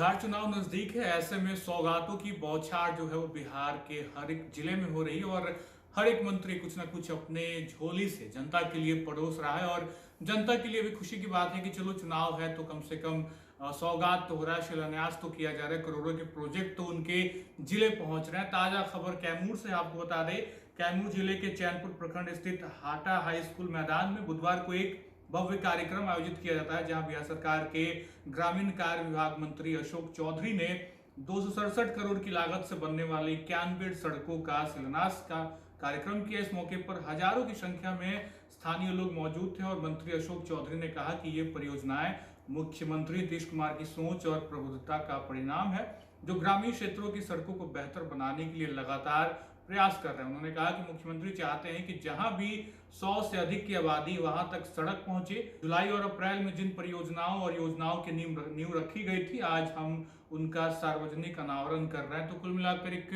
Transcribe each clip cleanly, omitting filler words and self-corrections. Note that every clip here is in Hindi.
बिहार चुनाव नजदीक है। ऐसे में सौगातों की बौछार जो है वो बिहार के हर एक जिले में हो रही है और हर एक मंत्री कुछ ना कुछ अपने झोली से जनता के लिए परोस रहा है। और जनता के लिए भी खुशी की बात है कि चलो चुनाव है तो कम से कम सौगात तो हो रहा है, शिलान्यास तो किया जा रहा है, करोड़ों के प्रोजेक्ट तो उनके जिले पहुंच रहे हैं। ताजा खबर कैमूर से आपको बता दें, कैमूर जिले के चैनपुर प्रखंड स्थित हाटा हाई स्कूल मैदान में बुधवार को एक भव्य कार्यक्रम आयोजित किया जाता है, जहां बिहार सरकार के ग्रामीण कार्य विभाग मंत्री अशोक चौधरी ने 267 करोड़ की लागत से बनने वाली 91 सड़कों का शिलान्यास का कार्यक्रम किया। इस मौके पर हजारों की संख्या में स्थानीय लोग मौजूद थे और मंत्री अशोक चौधरी ने कहा कि ये परियोजनाएं मुख्यमंत्री नीतीश कुमार की सोच और प्रबुद्धता का परिणाम है, जो ग्रामीण क्षेत्रों की सड़कों को बेहतर बनाने के लिए लगातार प्रयास कर रहे हैं। उन्होंने कहा कि मुख्यमंत्री चाहते हैं कि जहां भी 100 से अधिक की आबादी वहां तक सड़क पहुंचे। जुलाई और अप्रैल में जिन परियोजनाओं और योजनाओं की नींव रखी गई थी, आज हम उनका सार्वजनिक अनावरण कर रहे हैं। तो कुल मिलाकर एक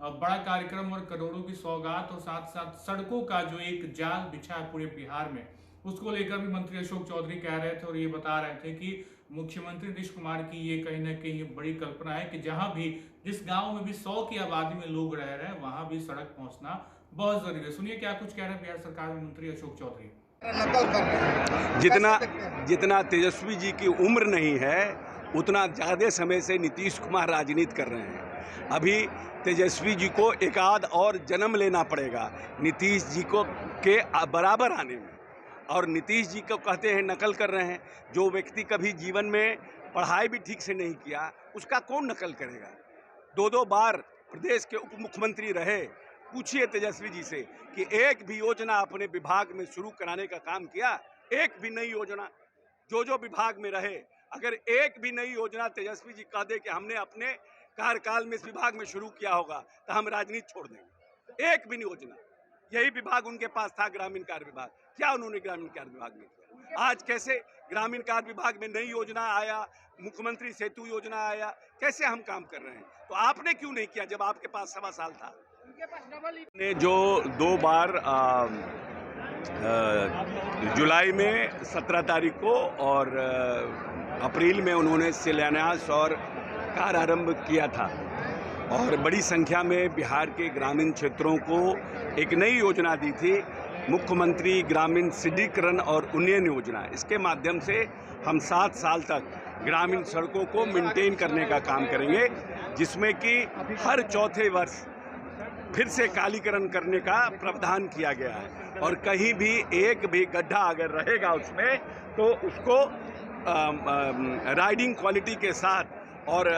बड़ा कार्यक्रम और करोड़ों की सौगात और साथ साथ सड़कों का जो एक जाल बिछा है पूरे बिहार में, उसको लेकर भी मंत्री अशोक चौधरी कह रहे थे और ये बता रहे थे कि मुख्यमंत्री नीतीश कुमार की ये कहीं ना कहीं बड़ी कल्पना है कि जहां भी जिस गांव में भी 100 की आबादी में लोग रह रहे हैं वहां भी सड़क पहुंचना बहुत जरूरी है। सुनिए क्या कुछ कह रहे हैं बिहार सरकार में मंत्री अशोक चौधरी। जितना तेजस्वी जी की उम्र नहीं है उतना ज़्यादा समय से नीतीश कुमार राजनीति कर रहे हैं। अभी तेजस्वी जी को एक आध और जन्म लेना पड़ेगा नीतीश जी को के बराबर आने में। और नीतीश जी को कहते हैं नकल कर रहे हैं। जो व्यक्ति कभी जीवन में पढ़ाई भी ठीक से नहीं किया उसका कौन नकल करेगा। दो बार प्रदेश के उप मुख्यमंत्री रहे। पूछिए तेजस्वी जी से कि एक भी योजना अपने विभाग में शुरू कराने का काम किया। एक भी नई योजना जो विभाग में रहे, अगर एक भी नई योजना तेजस्वी जी कह दे कि हमने अपने कार्यकाल में इस विभाग में शुरू किया होगा तो हम राजनीति छोड़ देंगे। एक भी नहीं योजना, यही विभाग उनके पास था, ग्रामीण कार्य विभाग। क्या उन्होंने ग्रामीण कार्य विभाग में किया? आज कैसे ग्रामीण कार्य विभाग में नई योजना आया, मुख्यमंत्री सेतु योजना आया, कैसे हम काम कर रहे हैं? तो आपने क्यों नहीं किया जब आपके पास 1.25 साल था? ने जो 2 बार जुलाई में 17 तारीख को और अप्रैल में उन्होंने शिलान्यास और कार्यारंभ किया था और बड़ी संख्या में बिहार के ग्रामीण क्षेत्रों को एक नई योजना दी थी, मुख्यमंत्री ग्रामीण सुदृढ़ीकरण और उन्नयन योजना। इसके माध्यम से हम 7 साल तक ग्रामीण सड़कों को मेंटेन करने का काम करेंगे, जिसमें कि हर चौथे वर्ष फिर से कालीकरण करने का प्रावधान किया गया है। और कहीं भी एक भी गड्ढा अगर रहेगा उसमें तो उसको राइडिंग क्वालिटी के साथ और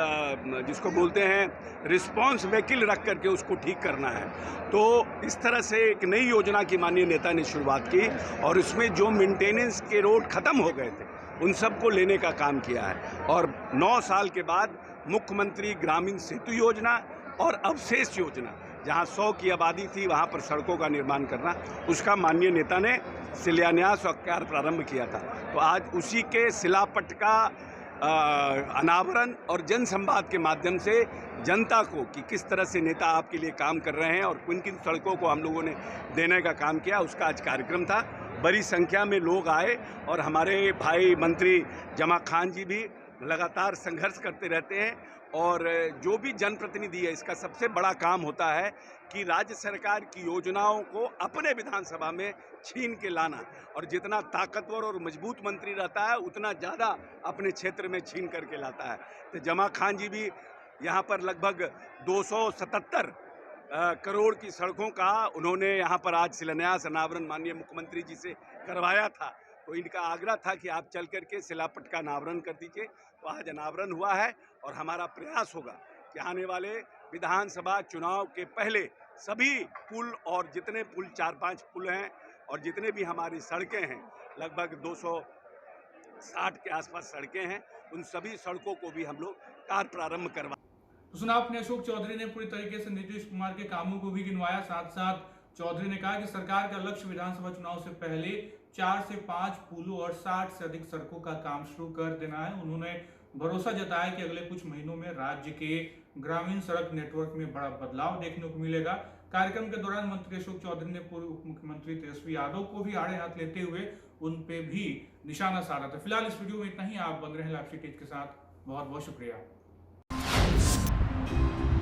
जिसको बोलते हैं रिस्पांस व्हीकल रख करके उसको ठीक करना है। तो इस तरह से एक नई योजना की माननीय नेता ने शुरुआत की और उसमें जो मेंटेनेंस के रोड ख़त्म हो गए थे उन सबको लेने का काम किया है। और 9 साल के बाद मुख्यमंत्री ग्रामीण सेतु योजना और अवशेष योजना, जहां 100 की आबादी थी वहां पर सड़कों का निर्माण करना, उसका माननीय नेता ने शिलान्यास और कार्य प्रारंभ किया था। तो आज उसी के शिलापट का अनावरण और जन संवाद के माध्यम से जनता को कि किस तरह से नेता आपके लिए काम कर रहे हैं और किन किन सड़कों को हम लोगों ने देने का काम किया, उसका आज कार्यक्रम था। बड़ी संख्या में लोग आए और हमारे भाई मंत्री जमा खान जी भी लगातार संघर्ष करते रहते हैं। और जो भी जनप्रतिनिधि है, इसका सबसे बड़ा काम होता है कि राज्य सरकार की योजनाओं को अपने विधानसभा में छीन के लाना। और जितना ताकतवर और मजबूत मंत्री रहता है उतना ज़्यादा अपने क्षेत्र में छीन करके लाता है। तो जमा खान जी भी यहाँ पर लगभग 277 करोड़ की सड़कों का उन्होंने यहाँ पर आज शिलान्यास अनावरण माननीय मुख्यमंत्री जी से करवाया था। तो इनका आग्रह था कि आप चल करके शिलापट का अनावरण कर दीजिए। तो आज अनावरण हुआ है और हमारा प्रयास होगा कि आने वाले विधानसभा चुनाव के पहले सभी पुल और जितने पुल 4-5 पुल हैं और जितने भी हमारी सड़कें हैं, लगभग 260 के आसपास सड़कें हैं, उन सभी सड़कों को भी हम लोग कार्य प्रारंभ करवा। तो सुना आपने, अशोक चौधरी ने पूरी तरीके से नीतीश कुमार के कामों को भी गिनवाया। साथ साथ चौधरी ने कहा कि सरकार का लक्ष्य विधानसभा चुनाव से पहले 4 से 5 पुलों और 60 से अधिक सड़कों का काम शुरू कर देना है। उन्होंने भरोसा जताया कि अगले कुछ महीनों में राज्य के ग्रामीण सड़क नेटवर्क में बड़ा बदलाव देखने को मिलेगा। कार्यक्रम के दौरान मंत्री अशोक चौधरी ने पूर्व उप मुख्यमंत्री तेजस्वी यादव को भी आड़े हाथ लेते हुए उन पे भी निशाना साधा था। फिलहाल इस वीडियो में इतना ही। आप बन रहे हैं लाइव के साथ। बहुत बहुत शुक्रिया। है।